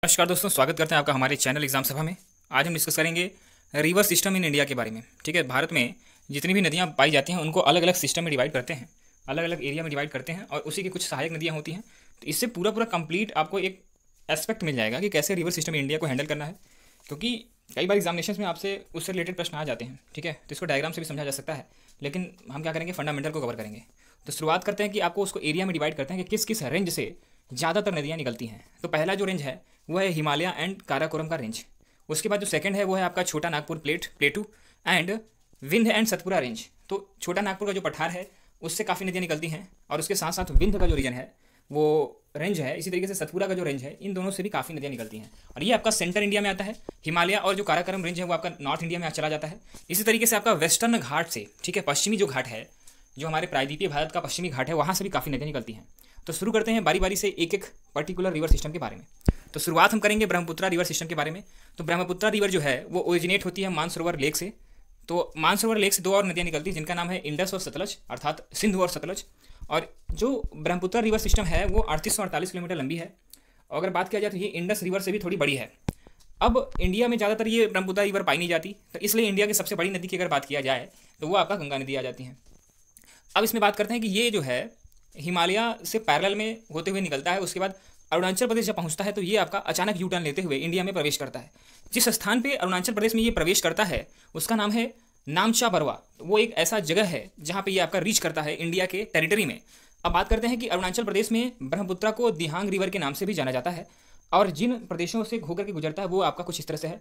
नमस्कार दोस्तों, स्वागत करते हैं आपका हमारे चैनल एग्जाम सभा में। आज हम डिस्कस करेंगे रिवर सिस्टम इन इंडिया के बारे में। ठीक है, भारत में जितनी भी नदियाँ पाई जाती हैं उनको अलग अलग सिस्टम में डिवाइड करते हैं, अलग अलग एरिया में डिवाइड करते हैं और उसी की कुछ सहायक नदियाँ होती हैं। तो इससे पूरा कंप्लीट आपको एक एस्पेक्ट मिल जाएगा कि कैसे रिवर सिस्टम इंडिया को हैंडल करना है, क्योंकि कई बार एग्जामिनेशन में आपसे उससे रिलेटेड प्रश्न आ जाते हैं। ठीक है, तो इसको डायग्राम से भी समझा जा सकता है, लेकिन हम क्या करेंगे, फंडामेंटल को कवर करेंगे। तो शुरुआत करते हैं कि आपको उसको एरिया में डिवाइड करते हैं कि किस किस रेंज से ज़्यादातर नदियाँ निकलती हैं। तो पहला जो रेंज है वो है हिमालय एंड काराकोरम का रेंज। उसके बाद जो सेकंड है वो है आपका छोटा Nagpur प्लेटू and Vindhya and Satpura range. तो छोटा नागपुर का जो पठार है उससे काफ़ी नदियाँ निकलती हैं, और उसके साथ साथ विंध्य का जो रीजन है वो रेंज है। इसी तरीके से सतपुरा का जो रेंज है, इन दोनों से भी काफ़ी नदियाँ निकलती हैं, और ये आपका सेंटर इंडिया में आता है। हिमालय और जो काराकोरम रेंज है वो आपका नॉर्थ इंडिया में चला जाता है। इसी तरीके से आपका वेस्टर्न घाट से, ठीक है, पश्चिमी जो घाट है, जो हमारे प्रायद्वीपीय भारत का पश्चिमी घाट है, वहाँ से भी काफ़ी नदियाँ निकलती हैं। तो शुरू करते हैं बारी बारी से एक एक पर्टिकुलर रिवर सिस्टम के बारे में। तो शुरुआत हम करेंगे ब्रह्मपुत्रा रिवर सिस्टम के बारे में। तो ब्रह्मपुत्रा रिवर जो है वो ओरिजिनेट होती है मानसरोवर लेक से। तो मानसरोवर लेक से दो और नदियाँ निकलती हैं जिनका नाम है इंडस और सतलज, अर्थात सिंधु और सतलज। और जो ब्रह्मपुत्रा रिवर सिस्टम है वो 3848 किलोमीटर लंबी है। और अगर बात किया जाए तो ये इंडस रिवर से भी थोड़ी बड़ी है। अब इंडिया में ज़्यादातर ये ब्रह्मपुत्रा रिवर पाई नहीं जाती, तो इसलिए इंडिया की सबसे बड़ी नदी की अगर बात किया जाए तो वो आपका गंगा नदी आ जाती है। अब इसमें बात करते हैं कि ये जो है हिमालय से पैरेलल में होते हुए निकलता है। उसके बाद अरुणाचल प्रदेश जब पहुंचता है तो ये आपका अचानक यू टर्न लेते हुए इंडिया में प्रवेश करता है। जिस स्थान पे अरुणाचल प्रदेश में ये प्रवेश करता है उसका नाम है नामचा बरवा। तो वो एक ऐसा जगह है जहाँ पे ये आपका रीच करता है इंडिया के टेरिटरी में। अब बात करते हैं कि अरुणाचल प्रदेश में ब्रह्मपुत्रा को दिहांग रिवर के नाम से भी जाना जाता है, और जिन प्रदेशों से होकर के गुजरता है वो आपका कुछ इस तरह से है,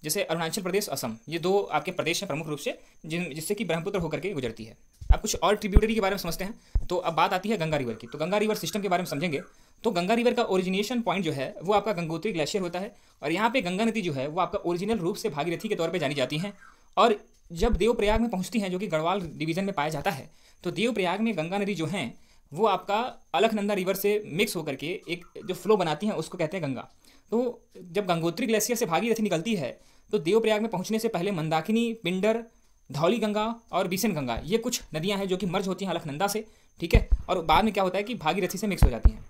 जैसे अरुणाचल प्रदेश, असम, ये दो आपके प्रदेश हैं प्रमुख रूप से जिससे कि ब्रह्मपुत्र होकर के गुजरती है। अब कुछ और ट्रिब्यूटरी के बारे में समझते हैं। तो अब बात आती है गंगा रिवर की। तो गंगा रिवर सिस्टम के बारे में समझेंगे तो गंगा रिवर का ओरिजिनेशन पॉइंट जो है वो आपका गंगोत्री ग्लेशियर होता है, और यहाँ पे गंगा नदी जो है वो आपका ओरिजिनल रूप से भागीरथी के तौर पे जानी जाती हैं। और जब देवप्रयाग में पहुँचती हैं, जो कि गढ़वाल डिवीजन में पाया जाता है, तो देवप्रयाग में गंगा नदी जो है वो आपका अलकनंदा रिवर से मिक्स होकर के एक जो फ्लो बनाती हैं उसको कहते हैं गंगा। तो जब गंगोत्री ग्लेशियर से भागीरथी निकलती है तो देवप्रयाग में पहुँचने से पहले मंदाकिनी, पिंडर, धौली गंगा और बीसन गंगा, ये कुछ नदियां हैं जो कि मर्ज होती हैं अलकनंदा से। ठीक है, और बाद में क्या होता है कि भागीरथी से मिक्स हो जाती हैं।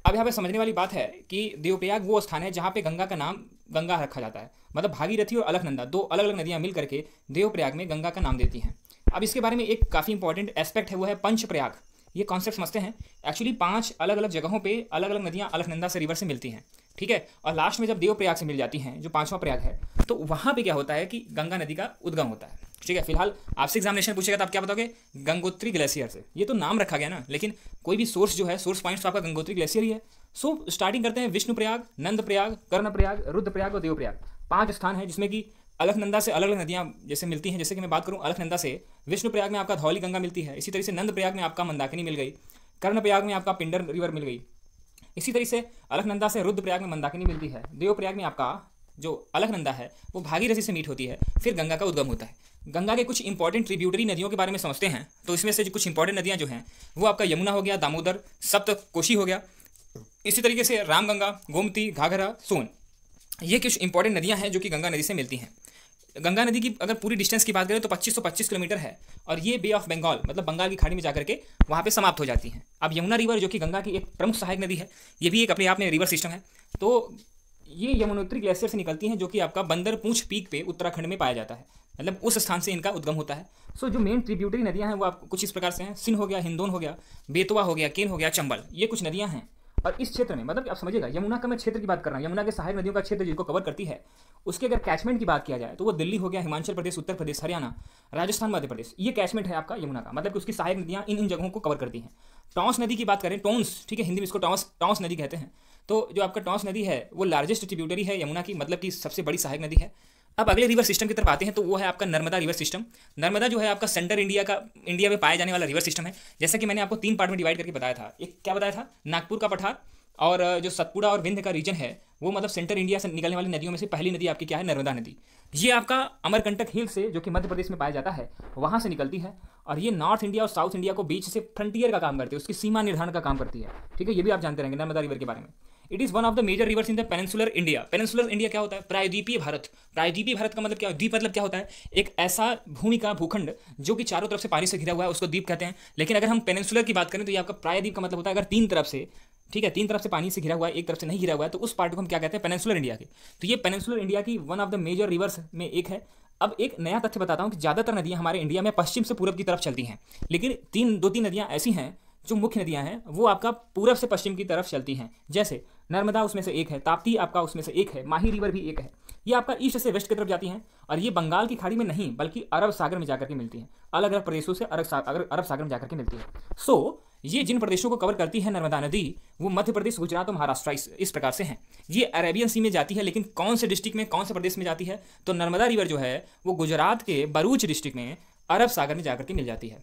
अब यहाँ पे समझने वाली बात है कि देवप्रयाग वो स्थान है जहाँ पे गंगा का नाम गंगा रखा जाता है, मतलब भागीरथी और अलकनंदा दो अलग अलग नदियाँ मिल करके देवप्रयाग में गंगा का नाम देती हैं। अब इसके बारे में एक काफ़ी इंपॉर्टेंट एस्पेक्ट है, वो है पंचप्रयाग। ये कॉन्सेप्ट समझते हैं। एक्चुअली 5 अलग अलग जगहों पे अलग अलग नदियाँ अलकनंदा से रिवर से मिलती हैं। ठीक है, और लास्ट में जब देवप्रयाग से मिल जाती हैं, जो 5वां प्रयाग है, तो वहाँ पे क्या होता है कि गंगा नदी का उद्गम होता है। ठीक है, फिलहाल आपसे एग्जामिनेशन पूछेगा तो आप क्या बताओगे, गंगोत्री ग्लेशियर से। ये तो नाम रखा गया ना, लेकिन कोई भी सोर्स जो है, सोर्स पॉइंट्स तो आपका गंगोत्री ग्लेशियर ही है। सो स्टार्टिंग करते हैं विष्णुप्रयाग, नंदप्रयाग, कर्णप्रयाग, रुद्रप्रयाग और देवप्रयाग। 5 स्थान है जिसमें कि अलकनंदा से अलग अलग नदियाँ जैसे मिलती हैं। जैसे कि मैं बात करूँ अलकनंदा से विष्णुप्रयाग में आपका धौली गंगा मिलती है, इसी तरह से नंदप्रयाग में आपका मंदाकिनी मिल गई, कर्णप्रयाग में आपका पिंडर रिवर मिल गई, इसी तरीके से अलकनंदा से रुद्रप्रयाग में मंदाकिनी मिलती है, देवप्रयाग में आपका जो अलकनंदा है वो भागीरथी से मीट होती है, फिर गंगा का उद्गम होता है। गंगा के कुछ इंपॉर्टेंट ट्रिब्यूटरी नदियों के बारे में समझते हैं। तो इसमें से जो कुछ इंपॉर्टेंट नदियाँ जो हैं वो आपका यमुना हो गया, दामोदर, सप्तकोशी हो गया, इसी तरीके से रामगंगा, गोमती, घाघरा, सोन, ये कुछ इंपॉर्टेंट नदियाँ हैं जो कि गंगा नदी से मिलती हैं। गंगा नदी की अगर पूरी डिस्टेंस की बात करें तो 2525 किलोमीटर है, और ये बे ऑफ बंगाल मतलब बंगाल की खाड़ी में जाकर के वहाँ पे समाप्त हो जाती हैं। अब यमुना रिवर जो कि गंगा की एक प्रमुख सहायक नदी है, ये भी एक अपने आप में रिवर सिस्टम है। तो ये यमुनोत्री ग्लेशियर से निकलती हैं, जो कि आपका बंदर पूंछ पीक पे उत्तराखंड में पाया जाता है, मतलब उस स्थान से इनका उद्गम होता है। सो जो मेन ट्रिब्यूटरी नदियाँ हैं वो आप कुछ इस प्रकार से हैं। सिंध हो गया, हिंदोन हो गया, बेतवा हो गया, केन हो गया, चंबल, ये कुछ नदियाँ हैं। और इस क्षेत्र में मतलब आप समझिएगा, यमुना का मैं क्षेत्र की बात कर रहा हूँ, यमुना के सहायक नदियों का क्षेत्र जिसको कवर करती है, उसके अगर कैचमेंट की बात किया जाए तो वो दिल्ली हो गया, हिमाचल प्रदेश, उत्तर प्रदेश, हरियाणा, राजस्थान, मध्य प्रदेश, ये कैचमेंट है आपका यमुना का, मतलब कि उसकी सहायक नदियाँ इन जगहों को कवर करती हैं। टॉन्स नदी की बात करें, टोन्स, ठीक है, हिंदी में इसको टॉन्स नदी कहते हैं। तो जो आपका टॉन्स नदी है वो लार्जेस्ट ट्रिब्यूटरी है यमुना की, मतलब कि सबसे बड़ी सहायक नदी है। अब अगले रिवर सिस्टम की तरफ आते हैं, तो वो है आपका नर्मदा रिवर सिस्टम। नर्मदा जो है आपका सेंटर इंडिया में पाया जाने वाला रिवर सिस्टम है। जैसा कि मैंने आपको 3 पार्ट में डिवाइड करके बताया था। एक क्या बताया था, नागपुर का पठार, और जो सतपुड़ा और विंध्य का रीजन है वो मतलब सेंटर इंडिया से निकलने वाली नदियों में से पहली नदी आपकी क्या है, नर्मदा नदी। ये आपका अमरकंटक हिल से, जो कि मध्य प्रदेश में पाया जाता है, वहाँ से निकलती है, और ये नॉर्थ इंडिया और साउथ इंडिया को बीच से फ्रंटियर का काम करती है, उसकी सीमा निर्धारण का काम करती है। ठीक है, ये भी आप जानते रहेंगे नर्मदा रिवर के बारे में। It is one of the major rivers in the peninsular India. Peninsular India क्या होता है, प्रायद्वीपीय भारत। प्रायद्वीपीय भारत का मतलब क्या, द्वीप मतलब क्या होता है, एक ऐसा भूमि का भूखंड जो कि चारों तरफ से पानी से घिरा हुआ है, उसको द्वीप कहते हैं। लेकिन अगर हम पेनिनसुलर की बात करें तो ये आपका प्रायद्वीप का मतलब होता है अगर 3 तरफ से ठीक है, 3 तरफ से पानी से घिरा हुआ है, एक तरफ से नहीं घिरा हुआ है, तो उस पार्ट को हम क्या कहते हैं, पेनिनसुलर इंडिया के। तो ये पेनिनसुलर इंडिया की one of the major rivers में एक है। अब एक नया तथ्य बताता हूँ कि ज़्यादातर नदियाँ हमारे इंडिया में पश्चिम से पूरब की तरफ चलती हैं, लेकिन दो तीन नदियाँ ऐसी हैं जो मुख्य नदियाँ हैं वो आपका पूरब से पश्चिम की तरफ चलती हैं। जैसे नर्मदा उसमें से एक है, ताप्ती आपका उसमें से एक है, माही रिवर भी एक है। ये आपका ईस्ट से वेस्ट की तरफ जाती हैं और ये बंगाल की खाड़ी में नहीं बल्कि अरब सागर में जाकर के मिलती हैं, अलग अलग प्रदेशों से अरब सागर में जाकर के मिलती है। सो ये जिन प्रदेशों को कवर करती है नर्मदा नदी वो मध्य प्रदेश, गुजरात और महाराष्ट्र इस प्रकार से हैं। ये अरेबियन सी में जाती है, लेकिन कौन से डिस्ट्रिक्ट में, कौन से प्रदेश में जाती है, तो नर्मदा रिवर जो है वो गुजरात के भरूच डिस्ट्रिक्ट में अरब सागर में जाकर के मिल जाती है।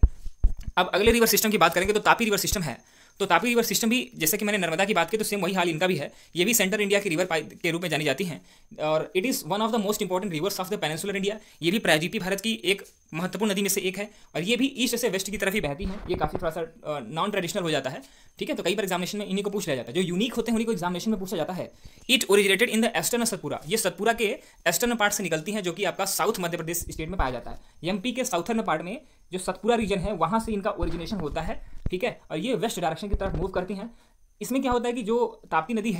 अब अगले रिवर सिस्टम की बात करेंगे तो तापी रिवर सिस्टम है। तो तापी रिवर सिस्टम भी, जैसे कि मैंने नर्मदा की बात की, तो सेम वही हाल इनका भी है। ये भी सेंट्रल इंडिया की रिवर के रूप में जानी जाती हैं और it is one of the most important rivers of the peninsular India. ये भी प्रायद्वीपीय भारत की एक महत्वपूर्ण नदी में से एक है और ये भी ईस्ट से वेस्ट की तरफ ही बहती है। ये काफ़ी थोड़ा सा नॉन ट्रेडिशनल हो जाता है, ठीक है। तो कई बार एग्जामिनेशन में इन्हीं को पूछ लिया जाता है, जो यूनिक होते हैं उन्हीं को एग्जामिनेशन में पूछा जाता है। It originated in the eastern Satpura, ये सतपुरा के ईस्टर्न पार्ट से निकलती हैं, जो कि आपका साउथ मध्य प्रदेश स्टेट में पाया जाता है। एमपी के साउथर्न पार्ट में जो सतपुरा रीजन है वहाँ से इनका ओरिजिनेशन होता है, ठीक है। और ये वेस्ट डायरेक्शन की तरफ मूव करती हैं। इसमें क्या होता है कि जो ताप्ती नदी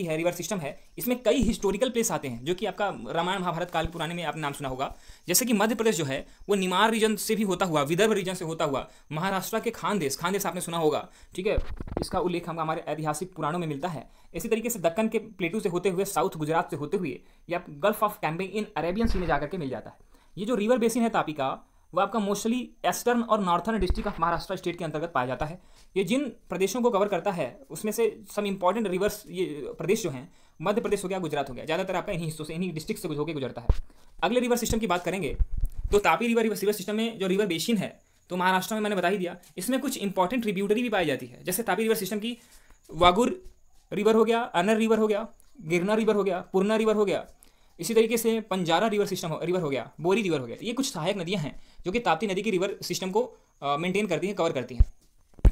है, रिवर सिस्टम है, इसमें कई हिस्टोरिकल प्लेस आते हैं जो कि आपका रामायण महाभारत काल पुराने में आपने नाम सुना होगा। जैसे कि मध्य प्रदेश जो है वो निमार रीजन से भी होता हुआ, विदर्भ रीजन से होता हुआ, महाराष्ट्र के खानदेश आपने सुना होगा, ठीक है। इसका उल्लेख हम हमारे ऐतिहासिक पुराणों में मिलता है। इसी तरीके से दक्कन के प्लेटू से होते हुए, साउथ गुजरात से होते हुए या gulf of Cambay in Arabian sea में जाकर के मिल जाता है। ये जो रिवर बेसिन है तापी का, वो आपका मोस्टली ईस्टर्न और northern district of Maharashtra state के अंतर्गत पाया जाता है। ये जिन प्रदेशों को कवर करता है उसमें से सम इंपॉर्टेंट रिवर्स, ये प्रदेश जो हैं, मध्य प्रदेश हो गया, गुजरात हो गया, ज़्यादातर आपका इन्हीं हिस्सों से, इन्हीं डिस्ट्रिक्ट से होकर गुजरता है। अगले रिवर सिस्टम की बात करेंगे तो तापी रिवर सिस्टम में जो रिवर बेसिन है तो महाराष्ट्र में मैंने बता ही दिया। इसमें कुछ इंपॉर्टेंट ट्रिब्यूटरी भी पाई जाती है। जैसे तापी रिवर सिस्टम की वागुर रिवर हो गया, अनर रिवर हो गया, गिरना रिवर हो गया, पूर्णा रिवर हो गया, इसी तरीके से पंजारा रिवर हो गया, बोरी रिवर हो गया। ये कुछ सहायक नदियां हैं जो कि ताप्ती नदी की रिवर सिस्टम को मेंटेन करती हैं, कवर करती हैं।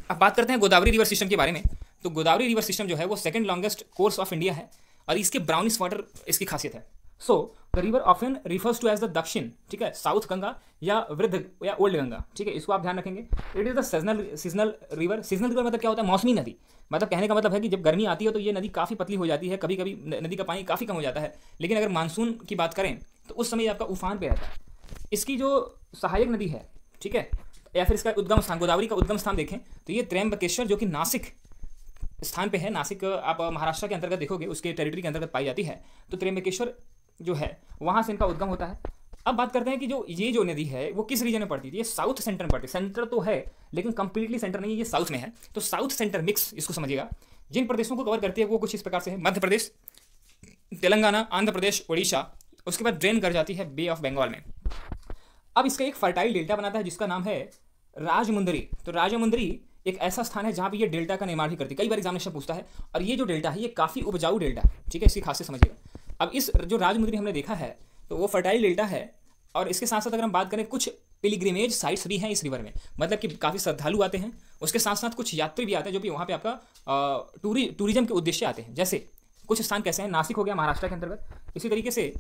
अब बात करते हैं गोदावरी रिवर सिस्टम के बारे में। तो गोदावरी रिवर सिस्टम जो है वो second longest course of India है और इसके ब्राउनिश वाटर इसकी खासियत है। So the river often refers to as the Dakshin, ठीक है, साउथ गंगा या वृद्ध या ओल्ड गंगा, ठीक है, इसको आप ध्यान रखेंगे। It is the seasonal river. Seasonal river मतलब क्या होता है, मौसमी नदी। मतलब कहने का मतलब है कि जब गर्मी आती है तो ये नदी काफ़ी पतली हो जाती है, कभी कभी नदी का पानी काफ़ी कम हो जाता है, लेकिन अगर मानसून की बात करें तो उस समय आपका उफान पे रहता है। इसकी जो सहायक नदी है, ठीक है, या फिर इसका उद्गम स्थान, गोदावरी का उद्गम स्थान देखें तो ये त्र्यंबकेश्वर जो कि नासिक स्थान पे है। नासिक आप महाराष्ट्र के अंतर्गत देखोगे, उसके टेरिटरी के अंतर्गत पाई जाती है। तो त्र्यंबकेश्वर जो है वहाँ से इनका उद्गम होता है। अब बात करते हैं कि जो नदी है वो किस रीजन में पड़ती है। ये साउथ सेंटर में पड़ती है। सेंटर तो है लेकिन कंप्लीटली सेंटर नहीं है, ये साउथ में है। तो साउथ सेंटर मिक्स इसको समझिएगा। जिन प्रदेशों को कवर करती है वो कुछ इस प्रकार से है, मध्य प्रदेश, तेलंगाना, आंध्र प्रदेश, उड़ीसा, उसके बाद ड्रेन कर जाती है बे ऑफ बंगाल में। अब इसका एक फर्टाइल डेल्टा बनाता है जिसका नाम है राजमुंदरी। तो राजमुंदरी एक ऐसा स्थान है जहाँ पे ये डेल्टा का निर्माण भी करती है। कई बार एग्जामिनेशन पूछता है। और ये जो डेल्टा है ये काफ़ी उपजाऊ डेल्टा, ठीक है, इसकी खासियत समझिएगा। अब इस जो राजमुंदरी हमने देखा है तो वो फर्टाइल डेल्टा है और इसके साथ साथ अगर हम बात करें कुछ पिलग्रिमेज साइट्स भी हैं इस रिवर में, मतलब कि काफ़ी श्रद्धालु आते हैं। उसके साथ साथ कुछ यात्री भी आते हैं जो कि वहाँ पे आपका टूरिज्म के उद्देश्य आते हैं। जैसे कुछ स्थान कैसे हैं, नासिक हो गया महाराष्ट्र के अंतर्गत, इसी तरीके से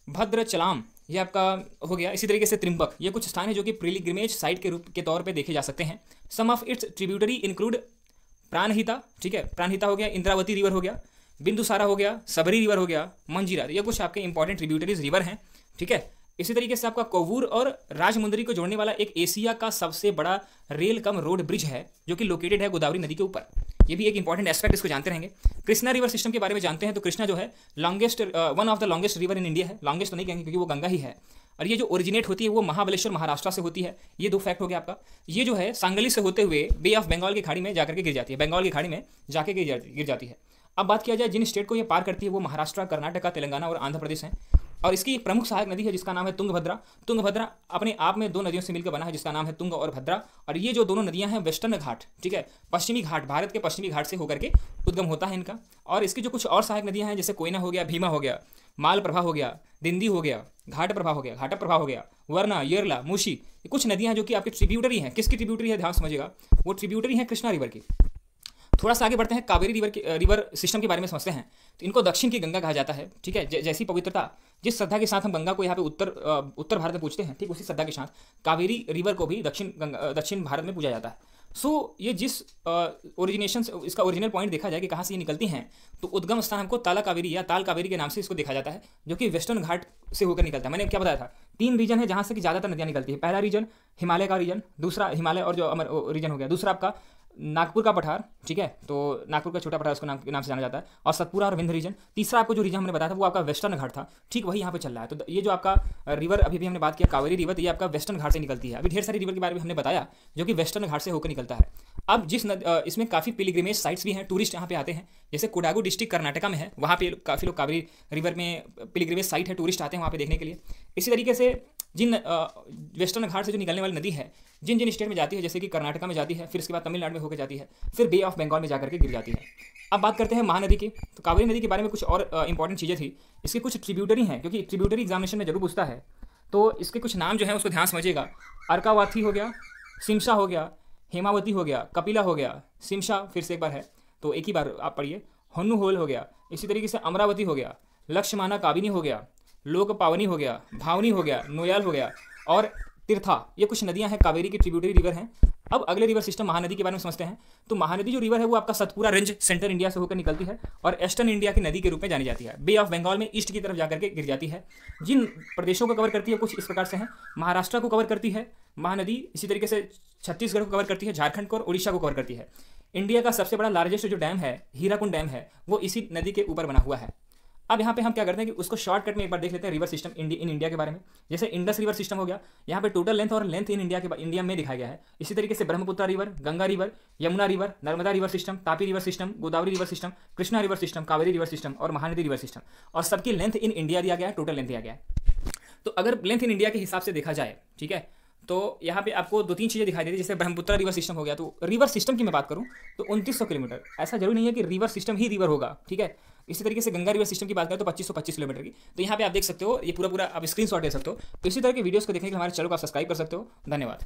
भद्रचलाम ये आपका हो गया, इसी तरीके से त्रिम्बक, ये कुछ स्थान है जो कि पिलग्रिमेज साइट के रूप के तौर पे देखे जा सकते हैं। Some of its tributary include Pranhita, ठीक है, प्राणहिता हो गया, इंद्रावती रिवर हो गया, बिंदुसारा हो गया, सबरी रिवर हो गया, मंजीरा, ये कुछ आपके इंपॉर्टेंट ट्रिब्यूटरीज रिवर हैं, ठीक है। इसी तरीके से आपका कोवूर और राजमुंदरी को जोड़ने वाला एक एशिया का सबसे बड़ा रेल कम रोड ब्रिज है जो कि लोकेटेड है गोदावरी नदी के ऊपर। ये भी एक इंपॉर्टेंट एस्पेक्ट, इसको जानते रहेंगे। कृष्णा रिवर सिस्टम के बारे में जानते हैं तो कृष्णा जो है longest, one of the longest river in India है। लॉन्गेस्ट तो नहीं कहेंगे क्योंकि वो गंगा ही है। और ये जो ओरिजिनेट होती है वो महाबलेश्वर महाराष्ट्र से होती है। ये दो फैक्ट हो गया आपका। ये जो है सांगली से होते हुए बे ऑफ बंगाल की खाड़ी में जाकर के गिर जाती है, बंगाल की खाड़ी में जाके गिर जाती है। अब बात किया जाए जिन स्टेट को ये पार करती है वो महाराष्ट्र, कर्नाटका, तेलंगाना और आंध्र प्रदेश हैं। और इसकी एक प्रमुख सहायक नदी है जिसका नाम है तुंगभद्रा। तुंगभद्रा अपने आप में दो नदियों से मिलकर बना है जिसका नाम है तुंग और भद्रा। और ये जो दोनों नदियां हैं वेस्टर्न घाट, ठीक है, पश्चिमी घाट, भारत के पश्चिमी घाट से होकर के उद्गम होता है इनका। और इसकी जो कुछ और सहायक नदियां हैं जैसे कोयना हो गया, भीमा हो गया, माल प्रभा हो गया, दिंदी हो गया, घाट प्रभा हो गया, घाटा प्रभा हो गया, वरना, येरला, मूशी, ये कुछ नदियां हैं जो कि आपकी ट्रिब्यूटरी हैं। किसकी ट्रिब्यूटरी है ध्यान समझिएगा, वो ट्रिब्यूटरी है कृष्णा रिवर की। थोड़ा सा आगे बढ़ते हैं, कावेरी रिवर सिस्टम के बारे में समझते हैं। तो इनको दक्षिण की गंगा कहा जाता है, ठीक है। जैसी पवित्रता, जिस श्रद्धा के साथ हम गंगा को यहाँ पे उत्तर भारत में पूजते हैं, ठीक उसी श्रद्धा के साथ कावेरी रिवर को भी दक्षिण भारत में पूजा जाता है। सो ये जिस ओरिजिनेशन से इसका ओरिजिनल पॉइंट देखा जाए कि कहाँ से ये निकलती हैं, तो उद्गम स्थान हमको ताला कावेरी या ताल कावेरी के नाम से इसको देखा जाता है, जो कि वेस्टर्न घाट से होकर निकलता है। मैंने क्या बताया था, 3 रीजन है जहाँ से कि ज़्यादातर नदियाँ निकलती है। पहला रीजन हिमालय का रीजन, दूसरा हिमालय और जो अमर रीजन हो गया, दूसरा आपका नागपुर का पठार, ठीक है, तो नागपुर का छोटा पठार उसको नाम से जाना जाता है, और सतपुरा और विंध्य रीजन। तीसरा आपको जो रीजन हमने बताया था वो आपका वेस्टर्न घाट था, ठीक वही यहाँ पे चल रहा है। तो ये जो आपका रिवर अभी भी हमने बात किया कावेरी रिवर, ये आपका वेस्टर्न घाट से निकलती है। अभी ढेर सारी रिवर के बारे में हमने बताया जो कि वेस्टर्न घाट से होकर निकलता है। अब इसमें काफ़ी पिलग्रिमेज साइट्स भी हैं, टूरिस्ट यहाँ पे आते हैं। जैसे कोडागू डिस्ट्रिक्ट कर्नाटका में है, वहाँ पे काफ़ी लोग कावेरी रिवर में पिलग्रिमेज साइट है, टूरिस्ट आते हैं वहाँ पे देखने के लिए। इसी तरीके से जिन वेस्टर्न घाट से जो निकलने वाली नदी है, जिन जिन स्टेट में जाती है, जैसे कि कर्नाटका में जाती है, फिर इसके बाद तमिलनाडु में होकर जाती है, फिर बे ऑफ बंगाल में जाकर के गिर जाती है। अब बात करते हैं महानदी की। तो कावेरी नदी के बारे में कुछ और इंपॉर्टेंट चीज़ें थी। इसके कुछ ट्रिब्यूटरी हैं, क्योंकि ट्रिब्यूटरी एग्जामिनेशन में जरूर पूछता है, तो इसके कुछ नाम जो है उसको ध्यान समझिएगा। अर्कावाथी हो गया, सिमशा हो गया, हेमावती हो गया, कपिला हो गया, सिमशा फिर से एक बार है तो एक ही बार आप पढ़िए, होन्नू होल हो गया, इसी तरीके से अमरावती हो गया, लक्ष्यमाना काबिनी हो गया, लोक पावनी हो गया, भावनी हो गया, नोयाल हो गया और तीर्था। ये कुछ नदियां हैं, कावेरी की ट्रिब्यूटरी रिवर हैं। अब अगले रिवर सिस्टम महानदी के बारे में समझते हैं। तो महानदी जो रिवर है वो आपका सतपुरा रेंज सेंटर इंडिया से होकर निकलती है और ईस्टर्न इंडिया की नदी के रूप में जानी जाती है। बे ऑफ बंगाल में ईस्ट की तरफ जाकर के गिर जाती है। जिन प्रदेशों को कवर करती है कुछ इस प्रकार से हैं, महाराष्ट्र को कवर करती है महानदी, इसी तरीके से छत्तीसगढ़ को कवर करती है, झारखंड को और उड़ीसा को कवर करती है। इंडिया का सबसे बड़ा लार्जेस्ट जो डैम है, हीराकुंड डैम है, वो इसी नदी के ऊपर बना हुआ है। अब यहाँ पे हम क्या करते हैं कि उसको शॉर्टकट में एक बार देख लेते हैं रिवर सिस्टम इन इंडिया के बारे में। जैसे इंडस रिवर सिस्टम हो गया, यहाँ पे टोटल लेंथ और लेंथ इन इंडिया में दिखाया गया है। इसी तरीके से Brahmaputra river, Ganga river, Yamuna river, Narmada river system, Tapi river system, Godavari river system, Krishna river system, Kaveri river system और महानदी रिवर सिस्टम, और सबकी लेंथ इन इंडिया दिया गया है, टोटल लेंथ दिया गया है। तो अगर लेंथ इन इंडिया के हिसाब से देखा जाए, ठीक है, तो यहाँ पे आपको 2-3 चीज़ें दिखाई देती है। जैसे ब्रह्मपुत्र रिवर सिस्टम हो गया, तो रिवर सिस्टम की मैं बात करूँ तो 2900 किलोमीटर, ऐसा जरूरी नहीं है कि रिवर सिस्टम ही रिवर होगा, ठीक है। इसी तरीके से गंगा रिवर सिस्टम की बात करें तो 2525 किलोमीटर की। तो यहाँ पे आप देख सकते हो, ये पूरा आप स्क्रीनशॉट ले सकते हो। तो इसी तरह के वीडियोस को देखने के लिए हमारे चैनल को आप सब्सक्राइब कर सकते हो। धन्यवाद।